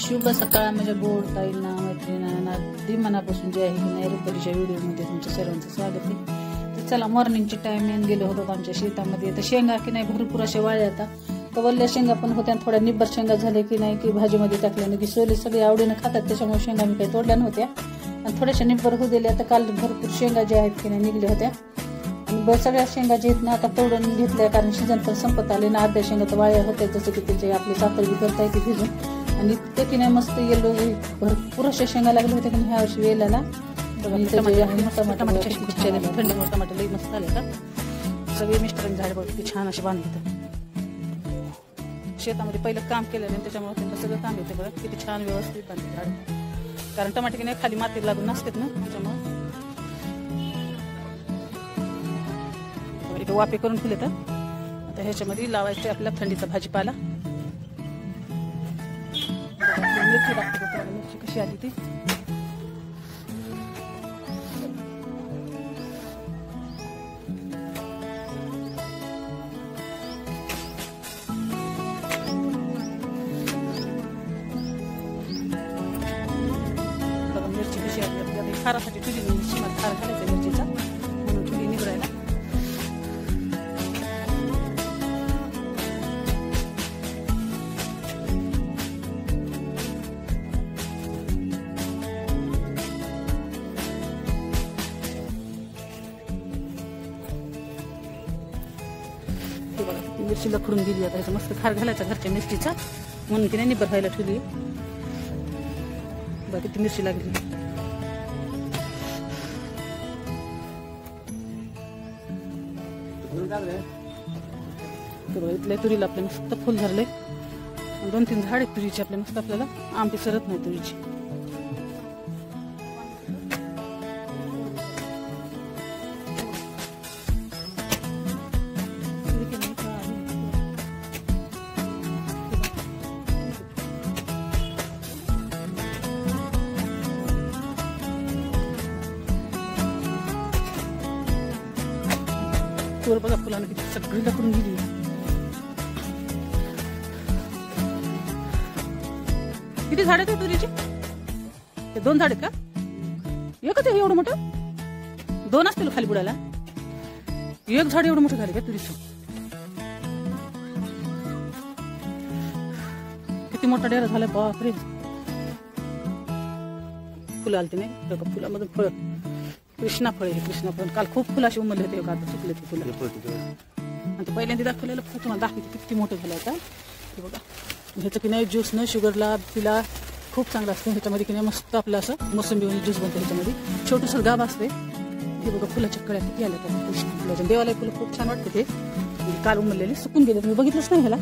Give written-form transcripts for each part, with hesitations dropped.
शुभ सकाळ माझ्या गोड ताईंना मैत्रिणींना अगदी मनापासून जे आहे की नाही रुपालीच्या व्हिडिओमध्ये तुमच्या सर्वांचं स्वागत आहे. तर चला मॉर्निंगची टाइम गेलो होतो आमच्या शेतामध्ये. तर शेंगा की नाही भरपूर अशा वाळल्या आता कवरल्या शेंगा पण होत्या. थोड्या निब्बर शेंगा झाल्या की नाही की भाजीमध्ये टाकल्याने की सोली सगळी आवडीनं खातात त्याच्यामुळे शेंगा मी काही तोडल्या नव्हत्या आणि थोड्याशा निब्बर होऊ दिल्या. आता काल भरपूर शेंगा ज्या आहेत की नाही निघल्या होत्या आणि सगळ्या शेंगा जे आहेत ना आता तोडून घेतल्या कारण सीजन पण संपत आले ना. अर्ध्या शेंगा तर वाळ्या होत्या जसं की त्याचे आपले साखर बी करता येते भिजून आणि ते की नाही मस्त येलो भरपूर अशा शेंगा लागल्या होत्या की ह्या वर्षी वेलाला. थंडीमुळे टमाटे लई मस्त झाले का सगळे मिस्टरांनी झाडे बघ किती छान असे बांधले. शेतामध्ये पहिलं काम केलं नाही त्याच्यामुळे त्यांना सगळं काम येते बघा किती छान व्यवस्थित बांधले झाडे. कारण टमाटे की नाही खाली माती लागून नसतात ना त्याच्यामुळे इथे वाफे करून ठेवले. तर आता ह्याच्यामध्ये लावायचे आपल्या थंडीचा भाजीपाला. मिरची लागते मिरची कशी आली ती मिरची कशी आली आपल्याला खारासाठी ठेवली मिरची मला खार घालायचा मिरचीचा म्हणून ठेवली निवडायला. मिरची लखडून गेली आता ह्याचा मस्त खार घालायचा घरच्या मिरचीचा म्हणून की नाही निब्बर व्हायला ठेवली. बघा किती मिरची लागली. इथल्या तुरीला आपल्या मस्त फुल धरले. 2-3 झाडे तुरीची आपल्या मस्त आपल्याला आंबे सरत नाही तुरीची. तूर बघा फुलानं किती सगळी लखडून गेली. किती झाड आहेत तुरीची? ते 2 झाड आहेत का? एकच आहे एवढं मोठं? 2 असतील खाली बुडाला. एक झाड एवढं मोठं झालं का तुरीचं? किती मोठा डेरा झाला बापरे. फुलं आलते नाही फुलामधून फळ कृष्णा फळ हे कृष्णा फळ काल खूप फुलाशी उमरले होते आता सुकले ते फुलं. आणि ते पहिल्यांदा दाखवलेलं फळ तुम्हाला दाखवते किती मोठं झालं आता. हे बघा ह्याचं की नाही ज्यूस न शुगरला तिला खूप चांगलं असतं. ह्याच्यामध्ये की नाही मस्त आपलं असं मोसंबी ज्यूस बनतं. ह्याच्यामध्ये छोटंसं गाभ असते. हे बघा फुलाच्या कळ्या किती आल्या त्या कृष्ण फुलाच्या. देवाला फुलं खूप छान वाटते ते. काल उमरलेले सुकून गेले तुम्ही बघितलंच नाही ह्याला.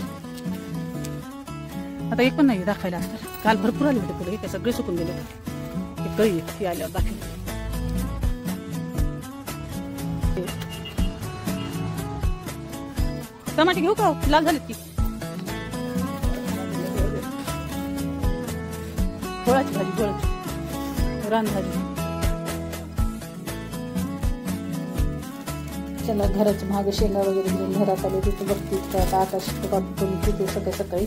आता एक पण नाही दाखवायला असतात. काल भरपूर आले होते फुलं हे सगळे सुकून गेले. हे कळी ती आल्यावर दाखवली. टमाटे घेऊ का लाल झालेत की? गोळाची भाजी गोळाची रानभाजी. चला घराच्या मागे शेंगा वगैरे घेऊन घरात आले तिथे बघते आता आकाश काढून तिथे सकाळी सकाळी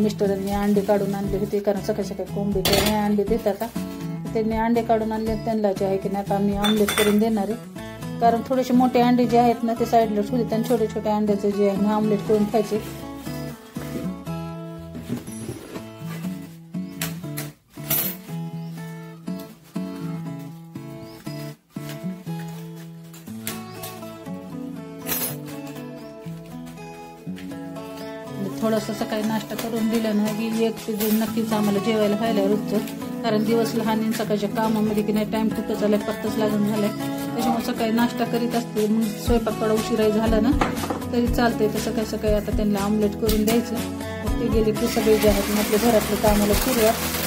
मिस्टरांनी अंडे काढून आणले होते कारण सकाळी सकाळी कोंबडी नाही अंडे देत आता. त्यांनी अंडे काढून आणले त्यांना जे आहे की नाही आता आम्ही आमलेट करून देणार आहे. कारण थोडेसे मोठे अंडे जे आहेत ना ते साईडला ठेवले आणि छोटे छोटे अंड्याचे जे आहे ना आमलेट करून खायचे. थोडंसं सकाळी नाश्ता करून दिला ना की एक जे नक्कीच आम्हाला जेवायला खायला रोजचं. कारण दिवस लहान आणि सकाळच्या कामामध्ये की नाही टाइम खूपच झालाय पत्ताच लागून झालाय त्याच्यामुळे सकाळी नाश्ता करीत असते. मग स्वयंपाक थोडा उशिराही झाला ना तरी चालतंय. तर सकाळी सकाळी आता त्यांना आमलेट करून द्यायचं. मग ते गेले की सगळे जे आहेत ना आपल्या घरातले कामाला सुरुवात.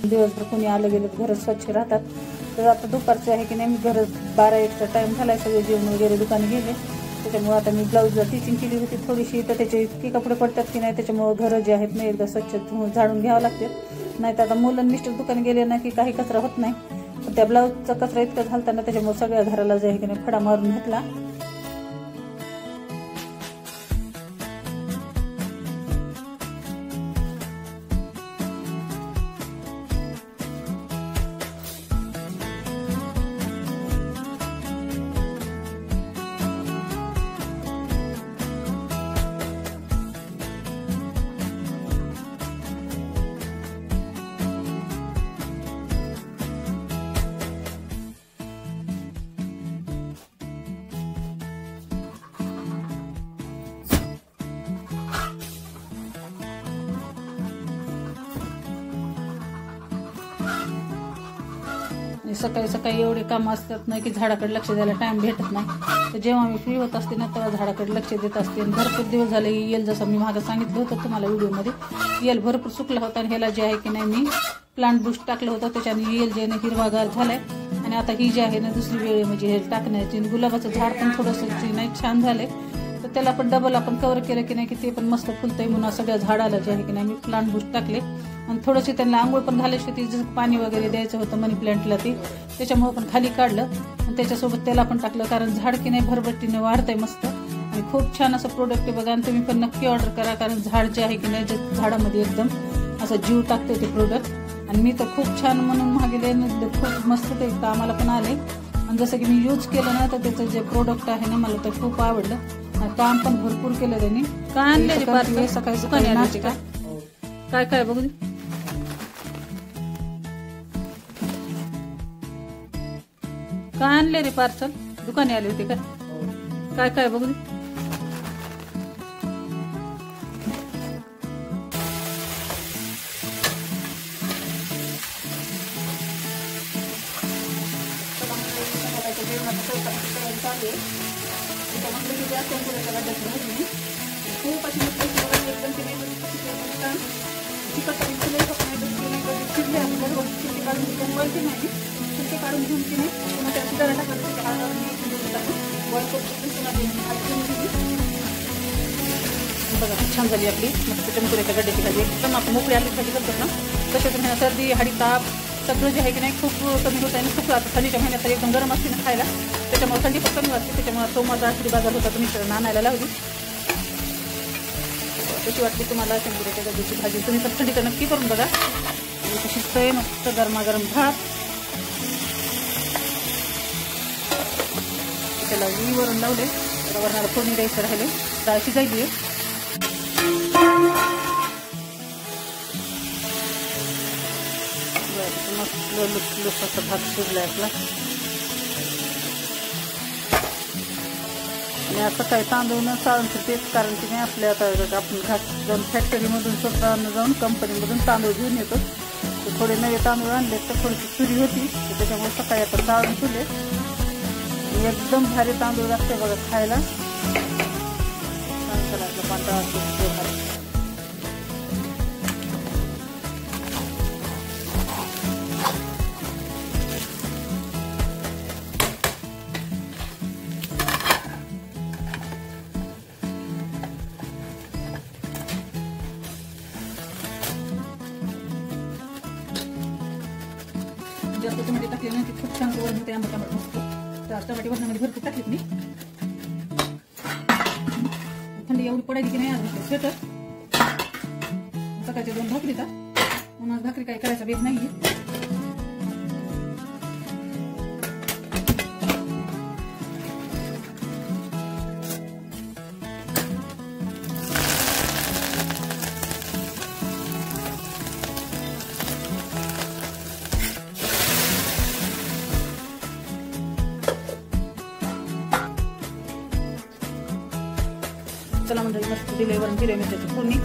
दिवसभर कोणी आलं गेलं घर स्वच्छ राहतात. तर आता दुपारचं आहे की नाही मी घर 12-1चा टाइम झालाय सगळे जेवण वगैरे दुकाने गेले. त्याच्यामुळे आता मी ब्लाऊजला टिचिंग केली होती थोडीशी, तर त्याचे इतके कपडे पडतात की नाही, त्याच्यामुळे घरं जे आहेत ना एकदा स्वच्छ झाडून घ्यावं लागते. नाही तर आता मुलं मिस्टर दुकान गेले ना की काही कचरा होत नाही, पण त्या ब्लाऊजचा कचरा इतका झालता ना, त्याच्यामुळे सगळ्या घराला जे आहे की नाही फडा मारून घेतला. सकाळी सकाळी एवढे काम असतात ना की झाडाकडे लक्ष द्यायला टाइम भेटत नाही. तर जेव्हा मी फ्री होत असते ना तेव्हा झाडाकडे लक्ष देत असते. भरपूर दिवस झाले येल, जसं मी मागं सांगितलं होतं तुम्हाला व्हिडिओमध्ये, येल भरपूर सुकला होता आणि ह्याला जे आहे की नाही मी प्लांट बूस्ट टाकलं होतं, त्याच्याने येल जे हिरवागार झालाय. आणि आता ही जी आहे ना दुसरी वेळ म्हणजे हे टाकण्याची, गुलाबाचं झाड पण थोडंसं नाही छान झालंय, तर त्याला पण डबल आपण कव्हर केलं की नाही की ते पण मस्त फुलतंय. म्हणून सगळ्या झाडाला जे आहे की नाही मी प्लांट बूस्ट टाकले. आणि थोडंसे त्यांना आंघोळ पण घालायची होती, जसं पाणी वगैरे द्यायचं होतं मनी प्लांटला, ते त्याच्यामुळे पण खाली काढलं आणि त्याच्यासोबत त्याला पण टाकलं, कारण झाड की नाही भरभट्टीने वाढतंय मस्त आणि खूप छान असं प्रोडक्ट आहे बघा. आणि तुम्ही पण नक्की ऑर्डर करा, कारण झाड जे आहे की नाही झाडामध्ये एकदम असं जीव टाकते ते प्रोडक्ट. आणि मी तर खूप छान म्हणून मागेले, खूप मस्त ते कामाला पण आले. आणि जसं की मी यूज केलं ना तर त्याचं जे प्रोडक्ट आहे ना मला तर खूप आवडलं. काम पण भरपूर केलं त्यांनी. काय आणले सकाळी सकाळी नाश्ता काय काय बघू, काय आणले रे पार्सल? दुकाने आले होते का? काय काय बघू दे. काढून घेऊन की बघा छान झाली आपली मस्त चमकुऱ्याच्या गड्ड्याची भाजी. एकदम आपण मोकळी आली भाजी करतो ना तसे तुम्ही सर्दी हाडी ताप सगळं जे आहे की नाही खूप कमी होत आहे. आणि खूप आता थंडीच्या महिन्यात तर एकदम गरम असते ना खायला, त्याच्यामुळे थंडी पण कमी वाटते. त्याच्यामुळे सोमवारचा आठवडी बाजार होता, तुम्ही आणायला लावली. कशी वाटते तुम्हाला चमकुऱ्याच्या गड्ड्याची भाजी? तुम्ही पण थंडीचं नक्की करून बघा. शिजतंय मस्त गरमागरम भात, त्याला वरून लावले, वरणाला फोडणी द्यायचं राहिले. डाळ शिजायली आहे. मस्त लुसलुस भात शिजलाय आपला. आणि असं काही तांदूळ न चाळून तेच, कारण की नाही आपल्या आता आपण घाट जाऊन फॅक्टरीमधून स्वतः जाऊन कंपनीमधून तांदूळ घेऊन येतो. तर थोडे नवे तांदूळ आणले तर थोडीशी चुरी होती, त्याच्यामुळे सकाळी आपण चाळून तुले. एकदम भारी तांदूळ लागते बघा खायला. पांढरा जास्त टमाटे टाकले ना की खूप छान वरण होते. आंबट आंबट मस्त. टमाटे वरणामध्ये भरपूर टाकलेत मी. थंडी एवढी पडायची की नाही आज स्वेटर. सकाळच्या 2 भाकरी का म्हणून भाकरी काही करायचा बेत नाहीये. चला मंडळी मस्त दिले वरण, जिरे मिरच्याची फोडणी,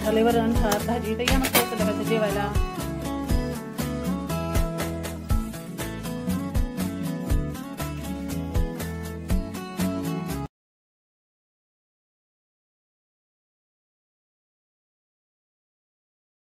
झाले वरण भात भाजी. तर या मस्त करायचं जेवायला.